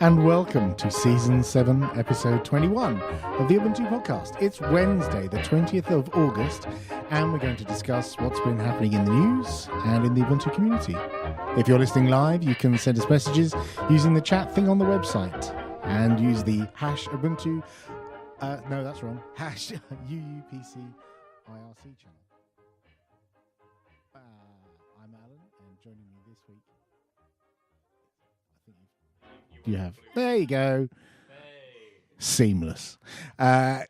and welcome to Season 7, Episode 21 of the Ubuntu Podcast. It's Wednesday, the 20th of August, and we're going to discuss what's been happening in the news and in the Ubuntu community. If you're listening live, you can send us messages using the chat thing on the website, and use the hash Ubuntu, no, that's wrong, hash UUPC IRC channel. I'm Alan, and joining me this week, you have. There you go. Hey. Seamless.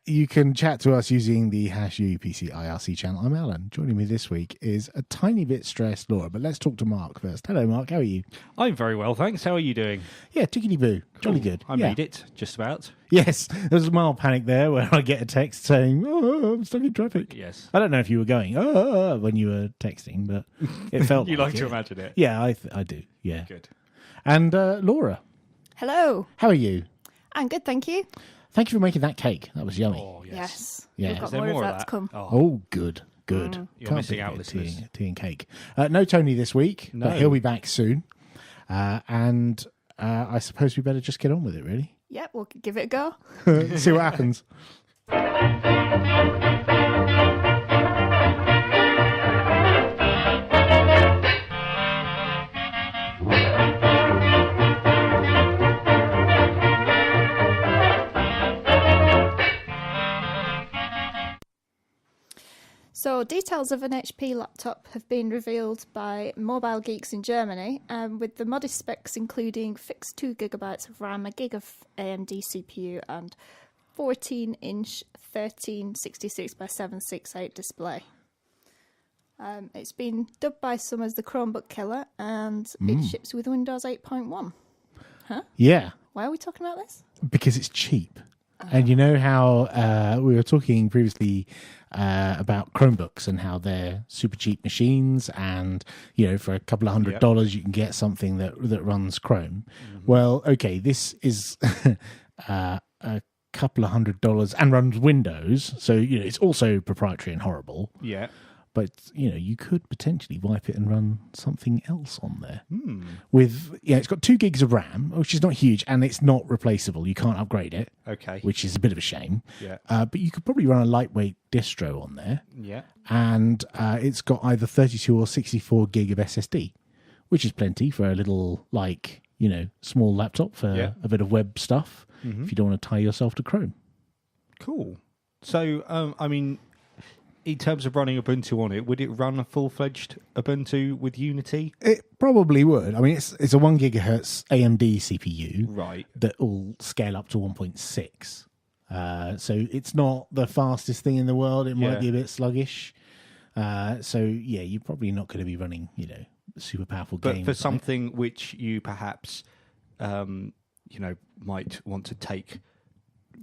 You can chat to us using the hash UPC IRC channel. I'm Alan. Joining me this week is a tiny bit stressed Laura, but let's talk to Mark first. Hello, Mark. How are you? I'm very well, thanks. How are you doing? Yeah, tickety-boo. Jolly good. I made it, just about. Yes. There was a mild panic there where I get a text saying, oh, I'm stuck in traffic. Yes. I don't know if you were going, oh, when you were texting, but it felt You like it. to imagine it? Yeah, I do. Yeah. Good. And Laura. Hello. How are you? I'm good, thank you. Thank you for making that cake. That was yummy. Oh, Yes. Yeah. We've got Is there more more of of that to that? come. Oh, good. You're missing out, listeners. Tea and cake. No Tony this week, No. but he'll be back soon. And I suppose we better just get on with it, really. Yeah, we'll give it a go. See what happens. So, details of an HP laptop have been revealed by Mobile Geeks in Germany, with the modest specs including fixed 2GB of RAM, a gig of AMD CPU, and 14-inch 1366 by 768 display. It's been dubbed by some as the Chromebook Killer, and it ships with Windows 8.1. Huh? Yeah, Why are we talking about this? because it's cheap. And you know how we were talking previously about Chromebooks and how they're super cheap machines, and you know, for a couple of $100 you can get something that runs Chrome. Well, okay, this is a couple of $100 and runs Windows, so you know it's also proprietary and horrible. Yeah. But you know, you could potentially wipe it and run something else on there. With it's got 2 gigs of RAM, which is not huge, and it's not replaceable. You can't upgrade it. Okay. Which is a bit of a shame. Yeah. But you could probably run a lightweight distro on there. Yeah. And it's got either 32 or 64 gig of SSD, which is plenty for a little, like, you know, small laptop for a bit of web stuff if you don't want to tie yourself to Chrome. Cool. So, I mean, in terms of running Ubuntu on it, would it run a full-fledged Ubuntu with Unity? It probably would. I mean, it's a 1 gigahertz AMD CPU. Right. That will scale up to 1.6. So it's not the fastest thing in the world. It might be a bit sluggish. So yeah, you're probably not going to be running, you know, super powerful games. But for something which you perhaps, you know, might want to take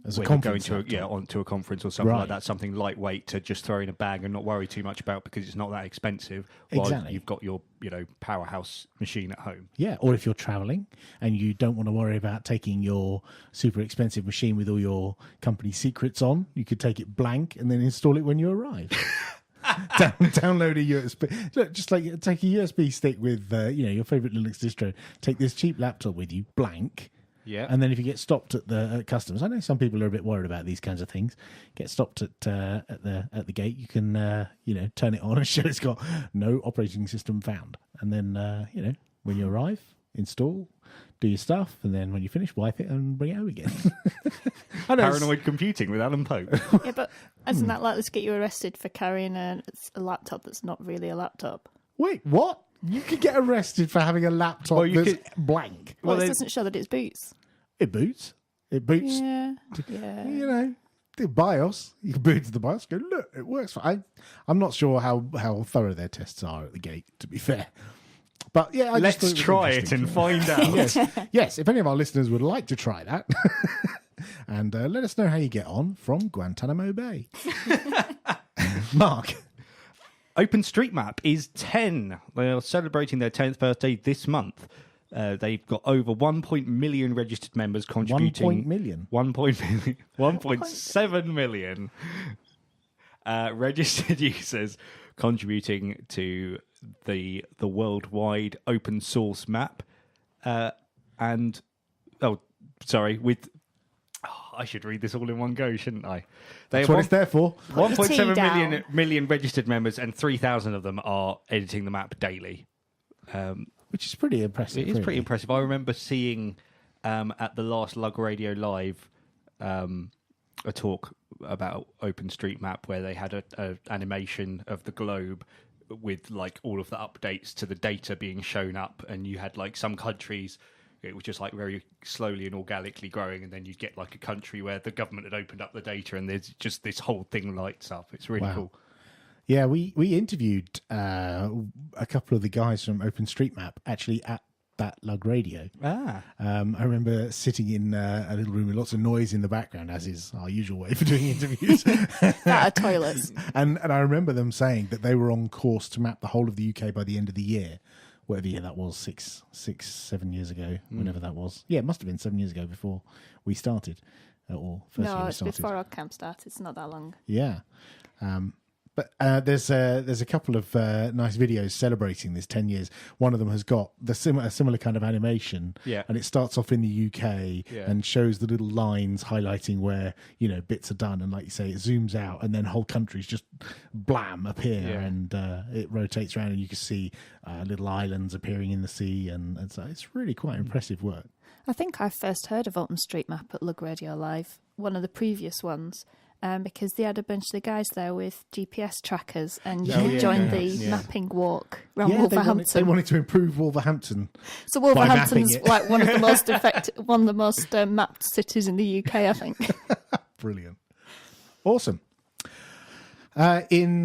as a when conference going to onto a conference or something like that, something lightweight to just throw in a bag and not worry too much about because it's not that expensive. While you've got your, you know, powerhouse machine at home. Yeah, or if you're traveling and you don't want to worry about taking your super expensive machine with all your company secrets on, you could take it blank and then install it when you arrive. Download a USB. Look, just like take a USB stick with you know, your favorite Linux distro. Take this cheap laptop with you, blank. Yeah. And then if you get stopped at the customs, I know some people are a bit worried about these kinds of things. Get stopped at the gate, you can you know, turn it on and show it's got no operating system found. And then you know, when you arrive, install, do your stuff, and then when you finish, wipe it and bring it home again. I know, Paranoid computing with Alan Pope. Yeah, but isn't that likely to get you arrested for carrying a laptop that's not really a laptop? Wait, what? You could get arrested for having a laptop that's blank. Well, it doesn't show that it's boots. It boots. It boots. Yeah. You know, the BIOS. You can boot to the BIOS. Go, look, it works. I'm not sure how thorough their tests are at the gate, to be fair. But yeah, Let's try it and find out. Yes, if any of our listeners would like to try that, and let us know how you get on from Guantanamo Bay. Mark. OpenStreetMap is 10. They are celebrating their 10th birthday this month. They've got over 1 million registered members contributing. 1 million? 1.7 million registered users contributing to the worldwide open source map. And sorry, with... Oh, I should read this all in one go, shouldn't I? That's what it's there for. 1.7 million registered members, and 3,000 of them are editing the map daily. Which is pretty impressive. It is pretty impressive. I remember seeing at the last Lug Radio Live a talk about OpenStreetMap where they had a animation of the globe with like all of the updates to the data being shown up, and you had like some countries, it was just like very slowly and organically growing, and then you'd get like a country where the government had opened up the data and there's just this whole thing lights up. It's really cool. Yeah, we interviewed a couple of the guys from OpenStreetMap actually at that Lug Radio. I remember sitting in a little room with lots of noise in the background, as is our usual way for doing interviews. Out of toilets. And I remember them saying that they were on course to map the whole of the UK by the end of the year. Whatever year that was, 7 years ago, whenever that was. Yeah, it must have been 7 years ago before we started. Or first year we it's started. before our camp started. It's not that long. Yeah. But there's a couple of nice videos celebrating this 10 years. One of them has got a similar kind of animation, and it starts off in the UK and shows the little lines highlighting where bits are done, and like you say, it zooms out, and then whole countries just blam appear, and it rotates around, and you can see little islands appearing in the sea, and so it's really quite impressive work. I think I first heard of OpenStreetMap at Lug Radio Live, one of the previous ones. Because they had a bunch of the guys there with GPS trackers, and you could join the mapping walk around Wolverhampton. They wanted to improve Wolverhampton. So Wolverhampton's like one of the most mapped cities in the UK, I think. Brilliant, awesome. In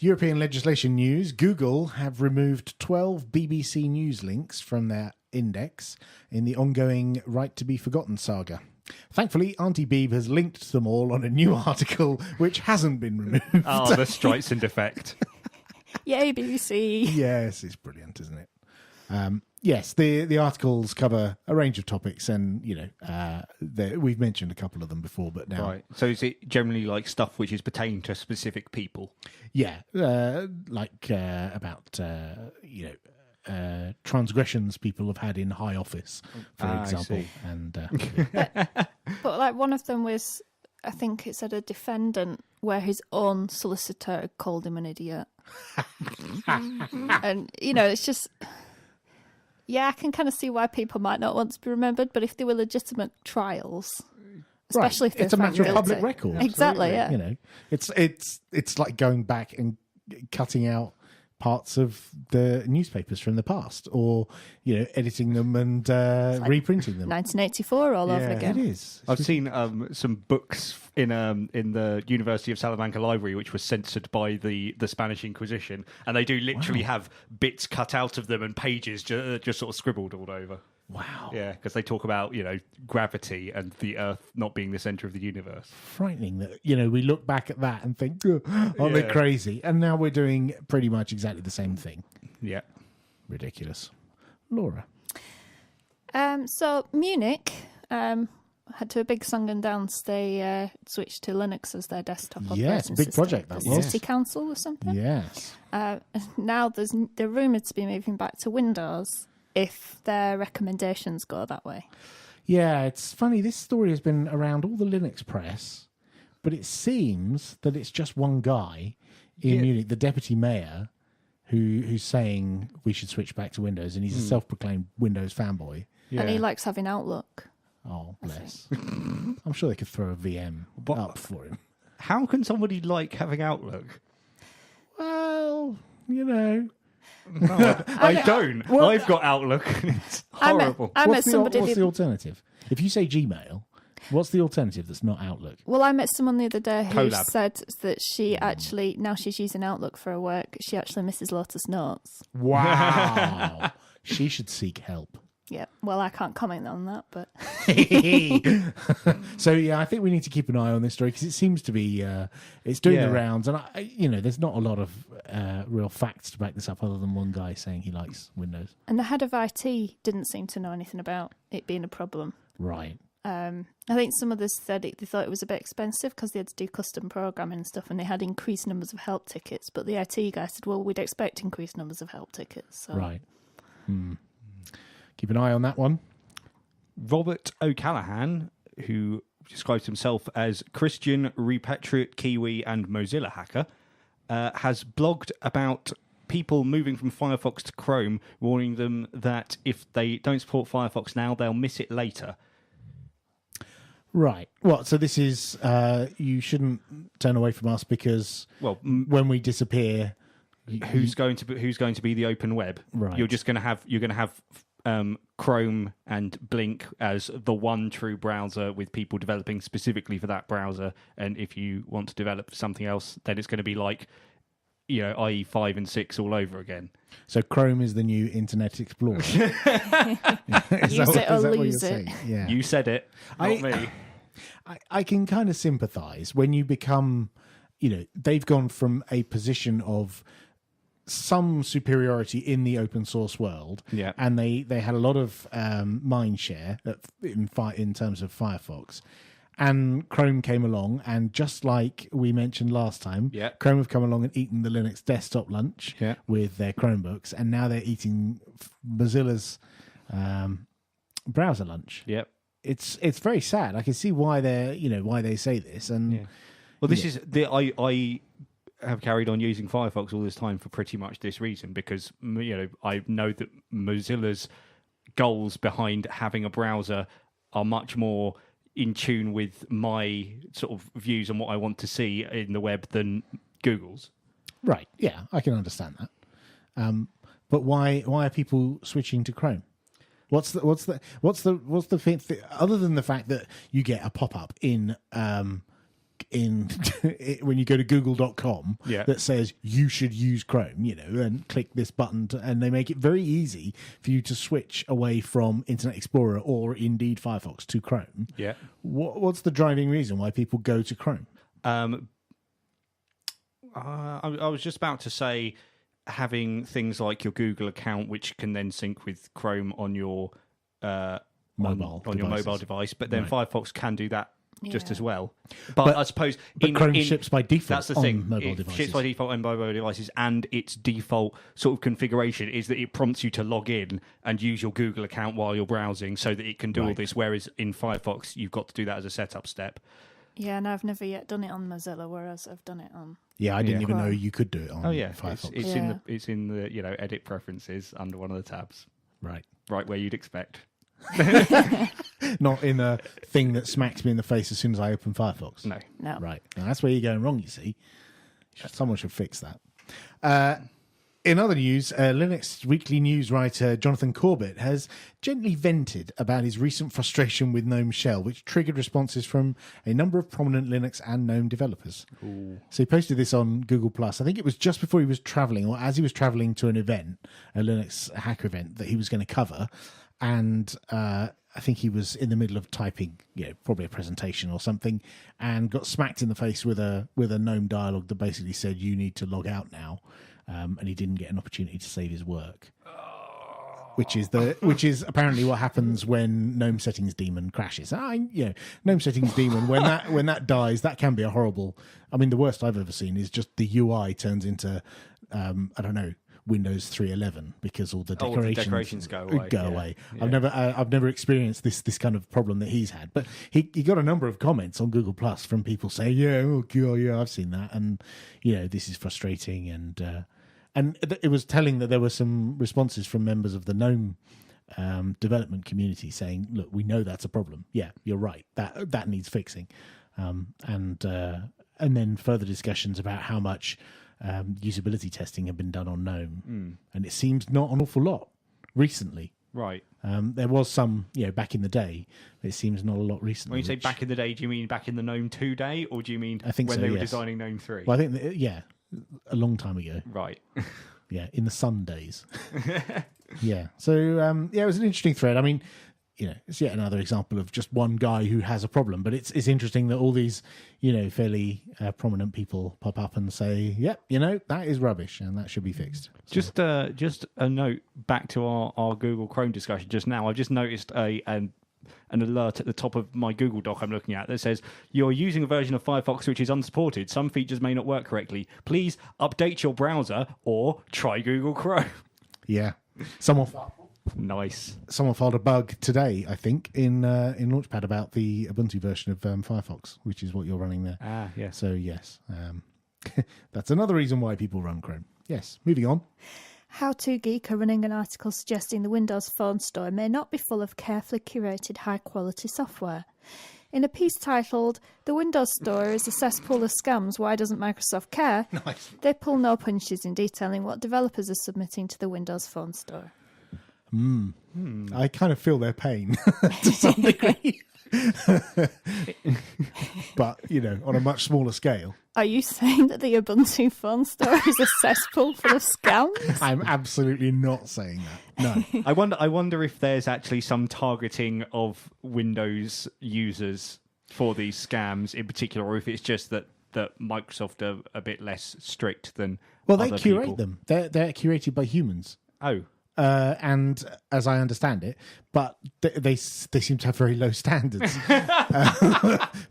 European legislation news, Google have removed 12 BBC News links from their index in the ongoing Right to be Forgotten saga. Thankfully, Auntie Beeb has linked them all on a new article which hasn't been removed. Oh, the Streisand effect. Yay, BBC. Yes, it's brilliant, isn't it? Yes, the articles cover a range of topics, and we've mentioned a couple of them before, but now... Right. So is it generally like stuff which is pertaining to specific people? Yeah, about transgressions people have had in high office, for example. And but like one of them was, I think it said a defendant where his own solicitor had called him an idiot. And it's just, I can kind of see why people might not want to be remembered, but if they were legitimate trials, especially if they're it's a matter of public record. Exactly. Yeah. It's like going back and cutting out parts of the newspapers from the past, or editing them and reprinting them. 1984 all over again. It is. I've seen some books in the University of Salamanca library which were censored by the Spanish Inquisition, and they do literally have bits cut out of them and pages just sort of scribbled all over. Wow. Yeah, because they talk about, gravity and the Earth not being the centre of the universe. Frightening that, we look back at that and think, aren't they crazy? And now we're doing pretty much exactly the same thing. Yeah. Ridiculous. Laura. So Munich had to a big song and dance. They switched to Linux as their desktop operating system. Big project that was. City Council or something. Yes. Now they're rumoured to be moving back to Windows if their recommendations go that way. Yeah, it's funny. This story has been around all the Linux press, but it seems that it's just one guy in Munich, the deputy mayor, who's saying we should switch back to Windows, and he's a self-proclaimed Windows fanboy. Yeah. And he likes having Outlook. Oh, bless. I'm sure they could throw a VM up for him. How can somebody like having Outlook? Well, No, I don't. Well, I've got Outlook. It's horrible. What's the alternative? If you say Gmail, what's the alternative that's not Outlook? Well, I met someone the other day who Colab. said that she actually, now she's using Outlook for her work, she actually misses Lotus Notes. Wow. She should seek help. Yeah, well, I can't comment on that, but... So, I think we need to keep an eye on this story because it seems to be, it's doing the rounds. And, there's not a lot of real facts to back this up other than one guy saying he likes Windows. And the head of IT didn't seem to know anything about it being a problem. Right. I think some of this said they thought it was a bit expensive because they had to do custom programming and stuff, and they had increased numbers of help tickets. But the IT guy said, well, we'd expect increased numbers of help tickets. So. Right. Keep an eye on that one. Robert O'Callaghan, who describes himself as Christian, repatriate, Kiwi, and Mozilla hacker, has blogged about people moving from Firefox to Chrome, warning them that if they don't support Firefox now, they'll miss it later. Right. Well, so this is you shouldn't turn away from us because when we disappear, who's going to be the open web? Right. You're going to have Chrome and Blink as the one true browser with people developing specifically for that browser. And if you want to develop something else, then it's going to be like, IE 5 and 6 all over again. So Chrome is the new Internet Explorer. Use it or lose it. Yeah. You said it, not me. I can kind of sympathise when you become, they've gone from a position of some superiority in the open source world, and they had a lot of mind share in terms of Firefox. And Chrome came along, and just like we mentioned last time, Chrome have come along and eaten the Linux desktop lunch with their Chromebooks, and now they're eating Mozilla's browser lunch. Yep, it's very sad. I can see why why they say this, and well, this is I have carried on using Firefox all this time for pretty much this reason, because I know that Mozilla's goals behind having a browser are much more in tune with my sort of views on what I want to see in the web than Google's. Right. Yeah, I can understand that. But why are people switching to Chrome? What's the thing, other than the fact that you get a pop up in when you go to google.com that says you should use Chrome, and click this button and they make it very easy for you to switch away from Internet Explorer or indeed Firefox to Chrome. Yeah. What's the driving reason why people go to Chrome? I was just about to say having things like your Google account, which can then sync with Chrome on your mobile device, but then Firefox can do that just as well. But I suppose Chrome ships by default. That's the thing. On mobile it devices. ships by default on mobile devices, and its default sort of configuration is that it prompts you to log in and use your Google account while you're browsing, so that it can do all this. Whereas in Firefox, you've got to do that as a setup step. Yeah, and I've never yet done it on Mozilla, whereas I've done it on. Yeah, I didn't even know you could do it on Firefox. It's in the edit preferences under one of the tabs. Right where you'd expect. Not in a thing that smacks me in the face as soon as I open Firefox. No. Right. Now, that's where you're going wrong, you see. Someone should fix that. In other news, Linux Weekly news writer Jonathan Corbett has gently vented about his recent frustration with GNOME Shell, which triggered responses from a number of prominent Linux and GNOME developers. Ooh. So he posted this on Google+. I think it was just before he was traveling, or as he was traveling to an event, a Linux hacker event that he was going to cover. And I think he was in the middle of typing, probably a presentation or something, and got smacked in the face with a GNOME dialogue that basically said, "You need to log out now," and he didn't get an opportunity to save his work. Which is apparently what happens when GNOME Settings Daemon crashes. GNOME Settings Daemon, when that dies, that can be a horrible. I mean, the worst I've ever seen is just the UI turns into Windows 3.11 because all the decorations go away. Yeah. I've never experienced this kind of problem that he's had, but he got a number of comments on Google Plus from people saying, I've seen that, and this is frustrating, and it was telling that there were some responses from members of the GNOME development community saying, look, we know that's a problem. Yeah, you're right. That needs fixing, and then further discussions about how much usability testing had been done on GNOME, and it seems not an awful lot recently. Right. There was some, back in the day, but it seems not a lot recently. When you say back in the day, do you mean back in the GNOME 2 day, or do you mean when they were designing GNOME 3? Well, I think, a long time ago. Right. Yeah, in the Sun days. Yeah. So, it was an interesting thread. I mean, it's yet another example of just one guy who has a problem, but it's interesting that all these, fairly prominent people pop up and say, yep, that is rubbish and that should be fixed. So. Just a note back to our Google Chrome discussion just now. I've just noticed an alert at the top of my Google Doc I'm looking at that says, you're using a version of Firefox which is unsupported. Some features may not work correctly. Please update your browser or try Google Chrome. Yeah. Someone Nice. Someone filed a bug today, I think, in Launchpad about the Ubuntu version of Firefox, which is what you're running there. Ah, yes. So, yes, that's another reason why people run Chrome. Yes, moving on. How To Geek are running an article suggesting the Windows Phone Store may not be full of carefully curated high-quality software. In a piece titled, "The Windows Store is a cesspool of scams, why doesn't Microsoft care?" Nice. They pull no punches in detailing what developers are submitting to the Windows Phone Store. I kind of feel their pain to some degree. But, on a much smaller scale. Are you saying that the Ubuntu Phone Store is a cesspool full of scams? I'm absolutely not saying that. No. I wonder if there's actually some targeting of Windows users for these scams in particular, or if it's just that Microsoft are a bit less strict than Well, they other curate people. them. They're curated by humans. Oh. And as I understand it, but they seem to have very low standards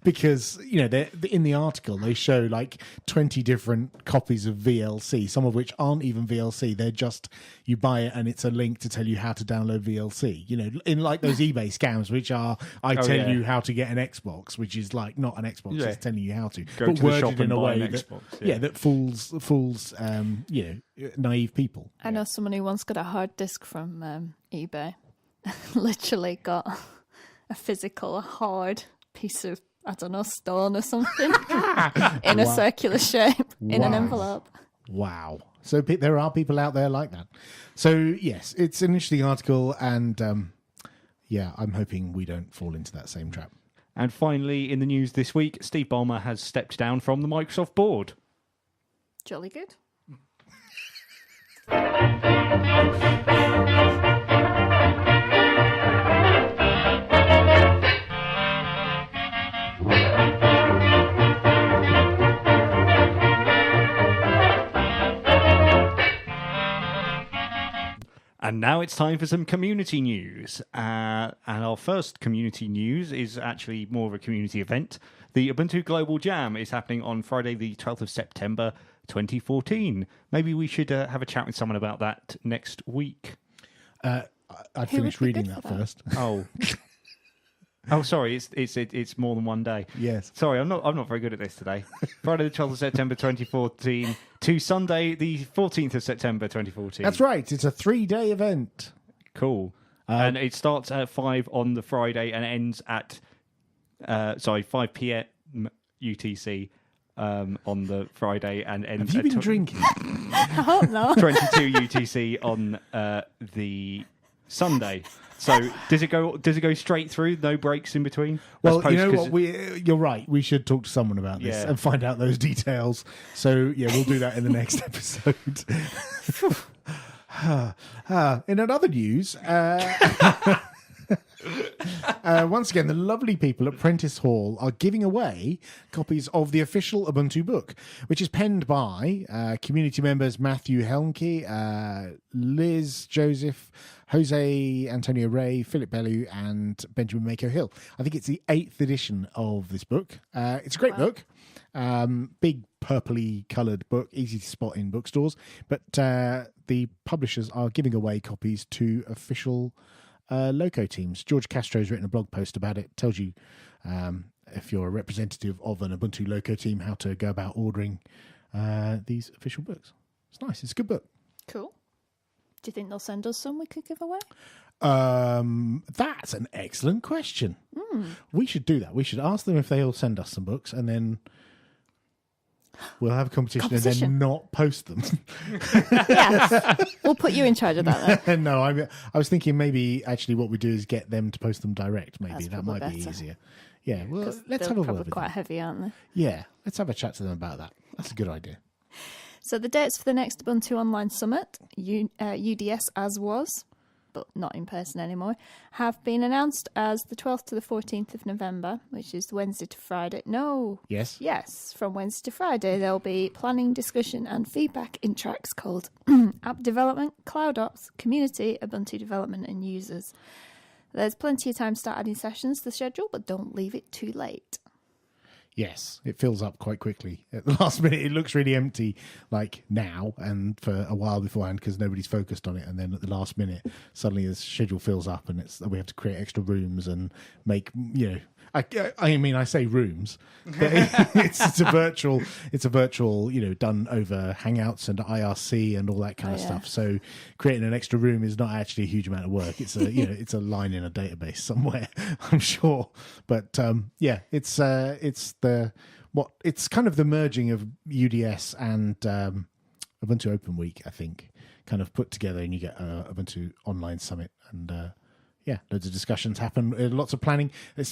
because they're in the article they show like 20 different copies of VLC, some of which aren't even VLC. They're just you buy it and it's a link to tell you how to download VLC. In like those eBay scams, which are tell you how to get an Xbox, which is like not an Xbox, it's telling you how to, Go but to the worded shop in and a buy way an that Xbox, that fools naive people. I know someone who once got a hard disk from eBay. Literally got a physical hard piece of, I don't know, stone or something in a circular shape in an envelope. Wow. So there are people out there like that. So, yes, it's an interesting article, and I'm hoping we don't fall into that same trap. And finally, in the news this week, Steve Ballmer has stepped down from the Microsoft board. Jolly good. And now it's time for some community news. And our first community news is actually more of a community event. The Ubuntu Global Jam is happening on Friday, the 12th of September, 2014. Maybe we should have a chat with someone about that next week. I'd finish reading that first. Oh. Oh, sorry, it's more than one day. Yes. Sorry, I'm not very good at this today. Friday the 12th of September 2014 to Sunday the 14th of September 2014. That's right. It's a 3-day event. Cool. And it starts at 5 on the Friday and ends at 5 p.m. UTC on the Friday and ends Have you at been drinking? I hope not. 22 UTC on the Sunday. So does it go straight through, no breaks in between? Well, you know what? You're right. We should talk to someone about this and find out those details. So we'll do that in the next episode. In another news, once again, the lovely people at Prentice Hall are giving away copies of the official Ubuntu book, which is penned by community members Matthew Helmke, Liz Joseph, Jose Antonio Ray, Philip Bellew, and Benjamin Mako Hill. I think it's the 8th edition of this book. It's a great book. Big purpley coloured book, easy to spot in bookstores. But the publishers are giving away copies to official loco teams. George Castro's written a blog post about it. Tells you if you're a representative of an Ubuntu loco team how to go about ordering these official books. It's nice. It's a good book. Cool. Do you think they'll send us some we could give away? That's an excellent question. We should do that. We should ask them if they'll send us some books, and then we'll have a competition and then not post them. Yes. We'll put you in charge of that then. No, I was thinking maybe actually what we do is get them to post them direct. Maybe that might be easier. Yeah, well, let's have a word with quite them. heavy, aren't they? Yeah, let's have a chat to them about that. That's a good idea. So the dates for the next Ubuntu Online Summit, UDS as was, but not in person anymore, have been announced as the 12th to the 14th of November, which is Wednesday to Friday. No. Yes. Yes, from Wednesday to Friday, there'll be planning, discussion and feedback in tracks called App Development, Cloud Ops, Community, Ubuntu Development and Users. There's plenty of time to start adding sessions to the schedule, but don't leave it too late. Yes, it fills up quite quickly. At the last minute, it looks really empty, like now, and for a while beforehand because nobody's focused on it. And then at the last minute, suddenly the schedule fills up, and we have to create extra rooms and make, I mean, I say rooms, but it's a virtual, done over Hangouts and IRC and all that kind of stuff. So creating an extra room is not actually a huge amount of work. It's a, it's a line in a database somewhere, I'm sure. But it's kind of the merging of UDS and Ubuntu Open Week, I think, kind of put together, and you get Ubuntu Online Summit and. Loads of discussions happen, lots of planning.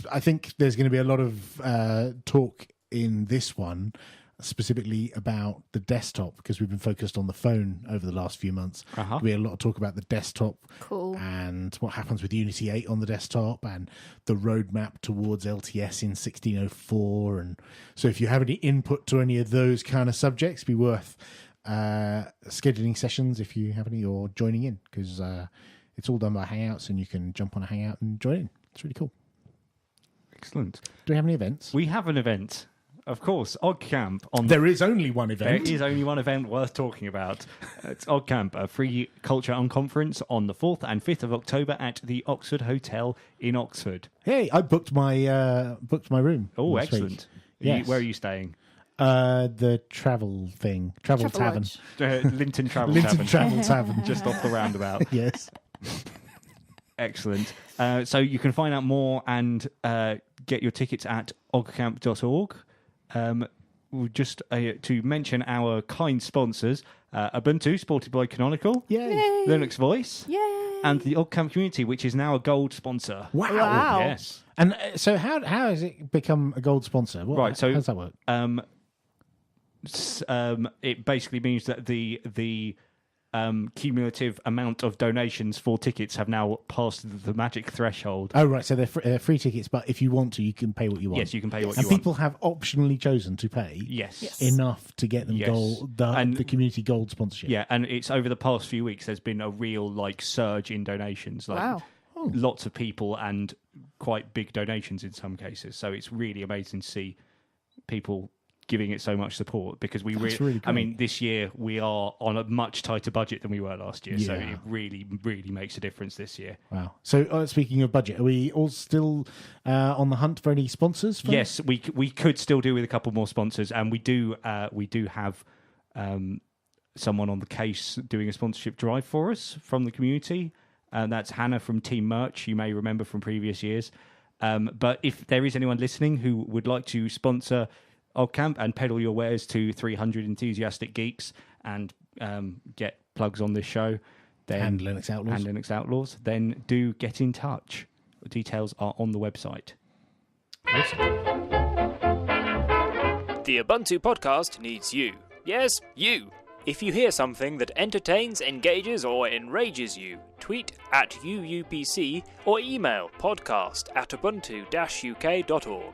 I think there's going to be a lot of talk in this one, specifically about the desktop, because we've been focused on the phone over the last few months. There'll be a lot of talk about the desktop and what happens with Unity 8 on the desktop and the roadmap towards LTS in 1604. And so if you have any input to any of those kind of subjects, be worth scheduling sessions if you have any, or joining in, because it's all done by Hangouts, and you can jump on a Hangout and join in. It's really cool. Excellent. Do we have any events? We have an event, of course. OggCamp. There is only one event. There is only one event worth talking about. It's OggCamp, a free culture unconference on the 4th and 5th of October at the Oxford Hotel in Oxford. Hey, I booked my room. Oh, excellent. Yes. Where are you staying? The travel thing. Travel Tavern. Linton Travel Linton Tavern. Travel Tavern. Just off the roundabout. Yes. Excellent. So you can find out more and get your tickets at oggcamp.org. Just to mention our kind sponsors, Ubuntu, supported by Canonical, Yay. Linux Voice, Yay. and the OggCamp community, which is now a gold sponsor. Wow. Yes. And so how has it become a gold sponsor? Right, so how does that work? It basically means that the cumulative amount of donations for tickets have now passed the magic threshold. Oh, right. So they're free tickets, but if you want to, you can pay what you want. Yes, you can pay what and you want. people have optionally chosen to pay Yes. enough to get them the community gold sponsorship. Yeah, and it's over the past few weeks, there's been a real surge in donations. Lots of people and quite big donations in some cases. So it's really amazing to see people giving it so much support, because we really great. I mean, this year we are on a much tighter budget than we were last year, so it really makes a difference this year. Wow. So speaking of budget, are we all still on the hunt for any sponsors? Yes, we could still do with a couple more sponsors, and we do have someone on the case doing a sponsorship drive for us from the community, and that's Hannah from Team Merch, you may remember from previous years. But if there is anyone listening who would like to sponsor OggCamp and peddle your wares to 300 enthusiastic geeks and get plugs on this show, then and Linux Outlaws, then do get in touch. The details are on the website. Awesome. The Ubuntu podcast needs you. Yes, you. If you hear something that entertains, engages, or enrages you, tweet at UUPC or email podcast@ubuntu-uk.org.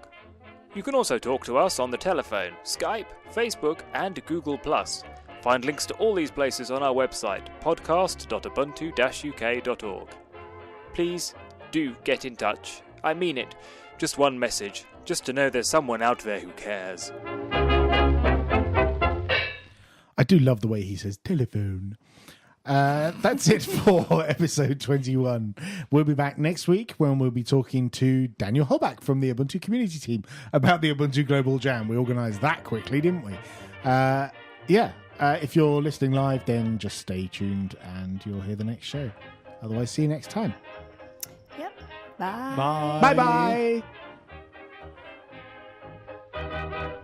You can also talk to us on the telephone, Skype, Facebook, and Google+. Find links to all these places on our website, podcast.ubuntu-uk.org. Please do get in touch. I mean it. Just one message, just to know there's someone out there who cares. I do love the way he says telephone. That's it for episode 21. We'll be back next week when we'll be talking to Daniel Holbach from the Ubuntu community team about the Ubuntu Global Jam. We organised that quickly, didn't we? If you're listening live, then just stay tuned and you'll hear the next show. Otherwise, see you next time. Yep. Bye. Bye. Bye-bye.